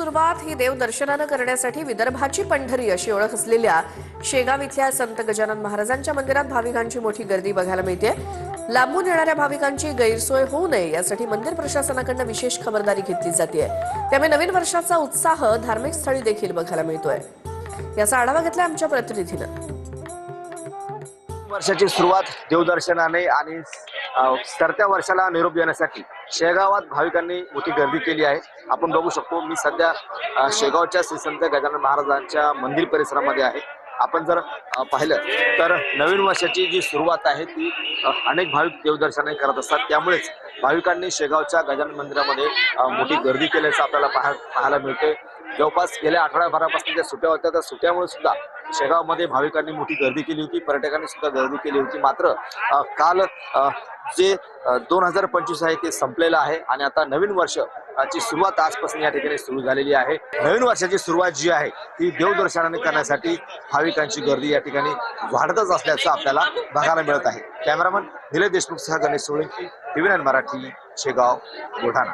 सुरुवात ही देवदर्शनानं करण्यासाठी विदर्भाची पंढरी अशी ओळख असलेल्या शेगाव इथल्या संत गजानन महाराजांच्या मंदिरात भाविकांची मोठी गर्दी बघायला मिळते। लांबून येणाऱ्या भाविकांची गैरसोय होऊ नये यासाठी मंदिर प्रशासनाकडून विशेष खबरदारी घेतली जाते। त्यामुळे नवीन वर्षाचा उत्साह धार्मिक स्थळी देखील बघायला मिळतोय। याचा आढावा घेतला आमच्या प्रतिनिधीनं। वर्षाची सुरुवात देवदर्शनाने आणि सरत्या वर्षाला निरोप देण्यासाठी शेगावात भाविकांनी मोठी गर्दी केली आहे। आपण बघू शकतो, मी सध्या शेगावच्या श्री संत गजानन महाराजांच्या मंदिर परिसरामध्ये आहे। आपण जर पाहिलं तर नवीन वर्षाची जी सुरुवात आहे ती अनेक भाविक देवदर्शनाने करत असतात। त्यामुळेच भाविकांनी शेगावच्या गजानन मंदिरामध्ये मोठी गर्दी केल्याचं आपल्याला पाहायला मिळते। जवळपास गेल्या आठवड्याभरापासून ज्या सुट्ट्या होत्या त्या सुट्ट्यामुळे सुद्धा शेगावमध्ये भाविकांनी मोठी गर्दी केली होती, पर्यटकांनी सुद्धा गर्दी केली होती। मात्र काल जे 2025 आहे ते संपलेलं आहे आणि आता नवीन वर्षाची सुरुवात आजपासून या ठिकाणी सुरू झालेली आहे। नवीन वर्षाची सुरुवात जी आहे ती देवदर्शनाने करण्यासाठी भाविकांची गर्दी या ठिकाणी वाढतच असल्याचं आपल्याला बघायला मिळत आहे। कॅमेरामन निलेश देशमुख सह गणेश सोळंकी, TV9 मराठी, शेगाव, बुलढाणा।